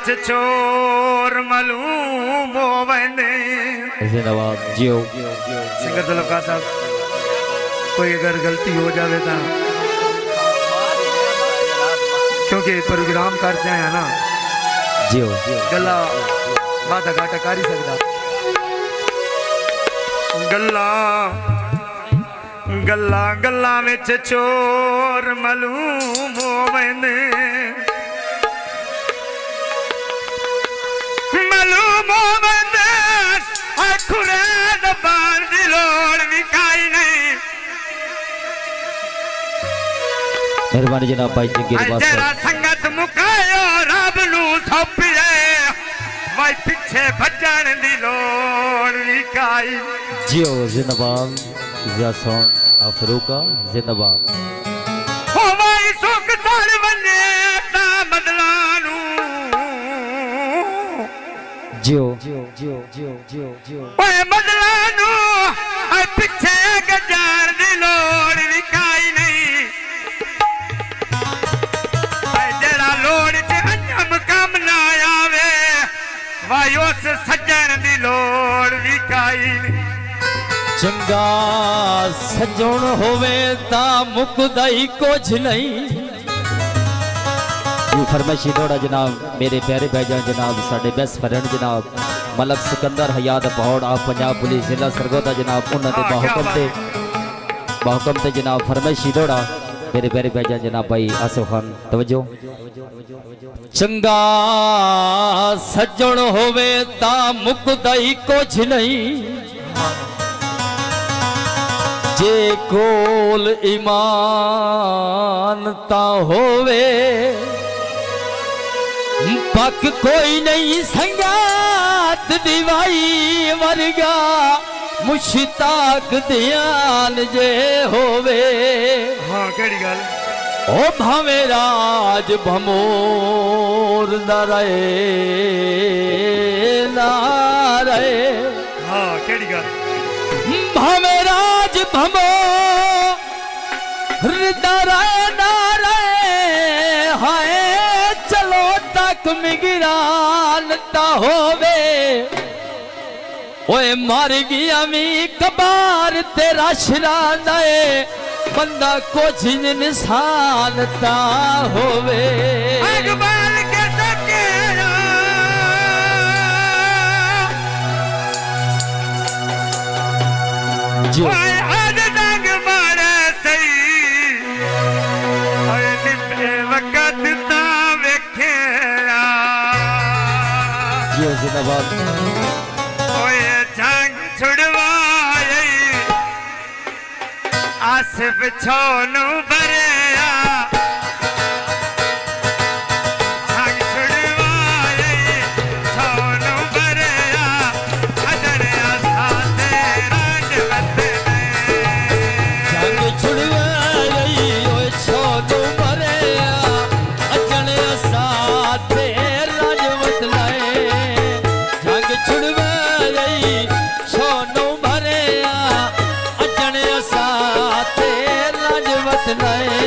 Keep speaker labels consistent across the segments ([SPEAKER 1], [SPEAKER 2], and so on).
[SPEAKER 1] विच चोर मालूम होवने।
[SPEAKER 2] जिंदाबाद जियो।
[SPEAKER 1] सिंगर जुल्फकार साहब, कोई अगर गलती हो जावे तो क्योंकि प्रोग्राम करते हैं ना
[SPEAKER 2] जियो
[SPEAKER 1] गला बाधा घाटा कर ही सकता। गल्ला गल्ला गल्ला विच चोर मालूम होवने। मालूम होवने खुरे दबान दी लोड़ भी काई नहीं।
[SPEAKER 2] मेहरबानी जनाब भाई जंगीर
[SPEAKER 1] तेरा संगत मुकायो रब नू सौंपिए भाई पीछे भजन दी लोड़ भी काई।
[SPEAKER 2] जियो जिंदाबाद जिया सॉन्ग अफरूका जिंदाबाद।
[SPEAKER 1] हो भाई सुख सार बने ता बदलानू
[SPEAKER 2] जियो जियो जियो जियो जियो जियो
[SPEAKER 1] ओए बदलानू आ पीछे गजार दी लोड़ भी काई नहीं। आ जेड़ा लोड़ च अंजम कम ना आवे भाई उस सज्जन दी लोड़ भी काई नहीं।
[SPEAKER 2] चंगा सजण होवे ता मुकदाई कुछ नहीं। फरमाइशी दौड़ा जनाब मेरे प्यारे भाईजान जनाब साडे बेस्ट फ्रेंड जनाब मलक सिकंदर हयात पहाड़ आप पंजाब पुलिस जिला सरगोदा जनाब उन्होंने बाहुकम ते जनाब फरमाइशी दौड़ा मेरे प्यारे भाईजान जनाब भाई आसिफ खान तवज्जो। चंगा सजण होवे ता मुकदाई कुछ नहीं। जे कोल ईमान ता होवे पक कोई नहीं संगात दीवाई वर्गा मुश्ताक ध्यान जे होवे।
[SPEAKER 1] हाँ केड़ी गल
[SPEAKER 2] ओ भावे राज भमोर ना रहे।
[SPEAKER 1] हाँ केड़ी गल
[SPEAKER 2] भावे राज भमो हृदय नारे हाय चलो तक मिगिरान ता होवे। ओए मर गया मी कबार तेरा शराना बंदा कुछ इंसान ता होवे।
[SPEAKER 1] अकबाल के सकेरा ओए आज दंग मारे सही ओए निपे वक्त ता वेखेया।
[SPEAKER 2] जियो जिंदाबाद
[SPEAKER 1] ओए जंग छुड़वाई आसिफ छोनू बरेया। जंग छुड़वाई छोनू बरेया अजरिया साथे राज बदले।
[SPEAKER 2] जंग छुड़वाई ओए छोनू बरेया अजरिया साथे राज बदले। जंग छुड़वाई छोनू बरेया अजरिया साथे राज बदले।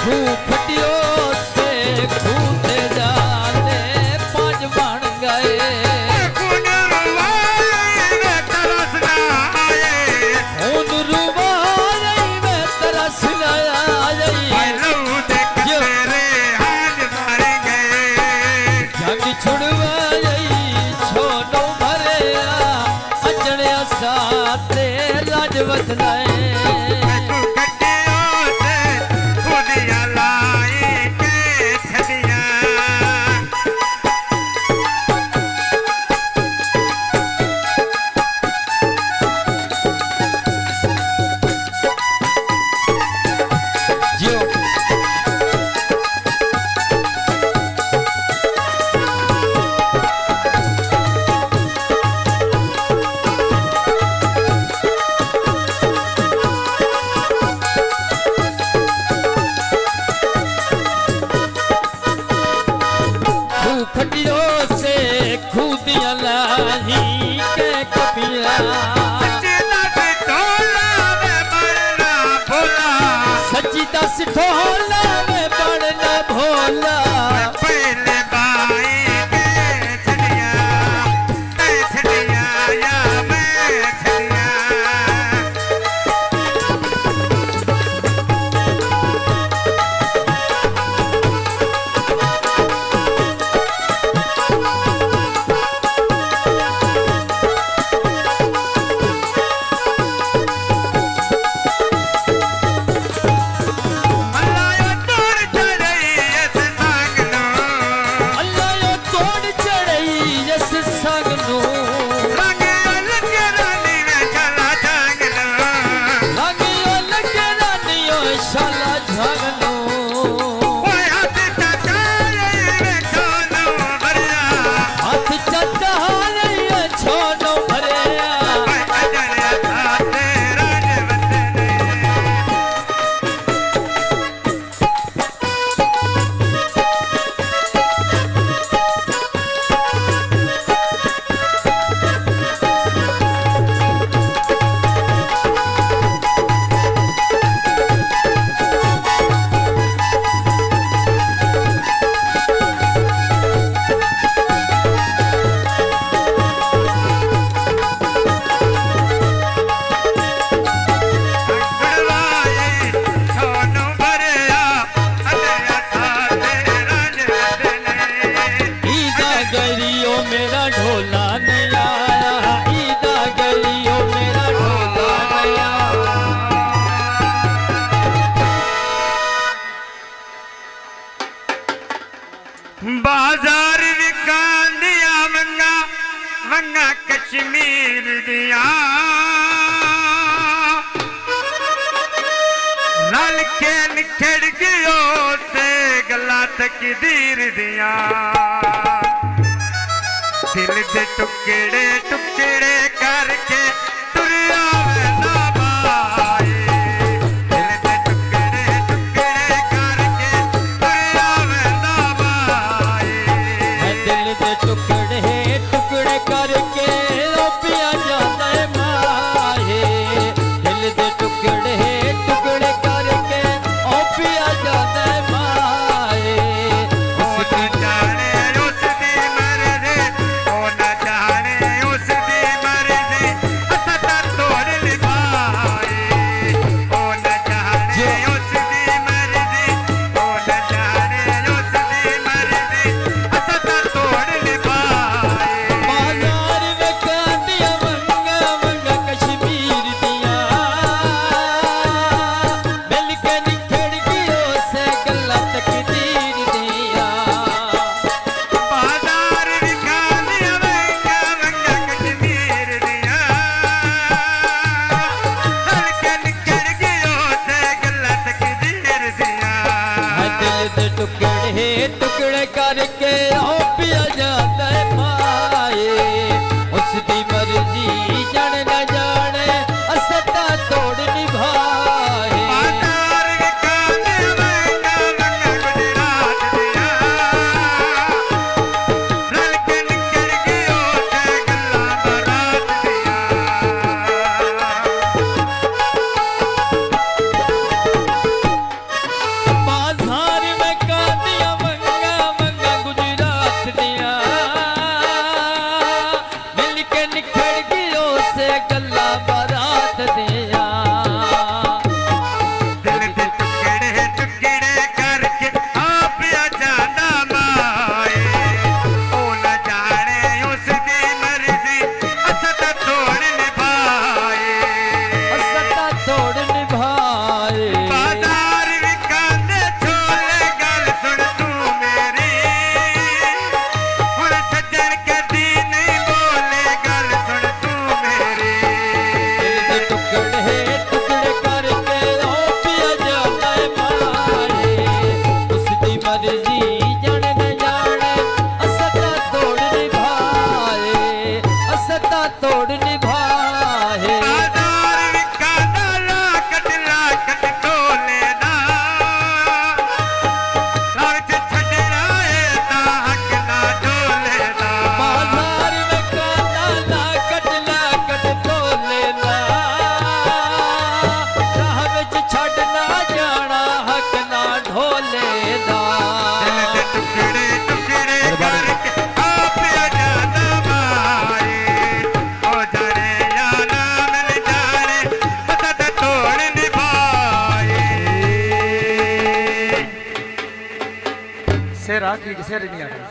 [SPEAKER 2] खूह फटियो से खूते जाते पांच बन गए खून रुवाई में तरस न आए जंग छुड़वाई छोनो भरिया अचड़िया साथे राजवत लाए खटियो से खूदियां लाही के कपिया सच्ची दस ढोला में बड़ना भोला
[SPEAKER 1] पहले बाई के छड़िया या मैं छड़िया
[SPEAKER 2] शाला झागनो हाथ चचा ले छोनो भरिया मेरा ढोला नहीं आया ईदा गलियो मेरा ढोला नहीं आया
[SPEAKER 1] बाजार विकांदिया वंगा वंगा कश्मीर दिया लाल के निखड़ गयो से गला तक दीर दिया दिल दे टुकड़े टुकड़े करके तुरिया वेला बाई दिल दे टुकड़े टुकड़े करके तुरिया वेला बाई
[SPEAKER 2] दिल दे टुकड़े टुकड़े करके रोपिया जाता है माहे दिल दे टुकड़े टुकड़े करके ओपिया जाता है माहे
[SPEAKER 1] उसकी जाने उसकी मर्जी ओ न जाने उसकी मर्जी असता तोड़ लिपाई ओ न जाने उसकी मर्जी ओ न जाने उसकी मर्जी असता तोड़ लिपाई
[SPEAKER 2] बाजार में कांदिया वंगा वंगा कश्मीर दिया मिल के निखड़ गयो से गला तक दीर दिया
[SPEAKER 1] बाजार विकांदिया वंगा वंगा कश्मीर दिया हल्के निकल गयो से गला तक दीर दिया
[SPEAKER 2] दिल दे टुकड़े टुकड़े करके ओपिया जाता है माए उसकी मर्जी जाने न जाने असता तोड़ निभाए
[SPEAKER 1] बाजार विकांदिया वंगा वंगा गुजरात दिया हल्के निकल गयो से गला बारात दिया
[SPEAKER 3] शेर आ कि शेर नहीं आ रहा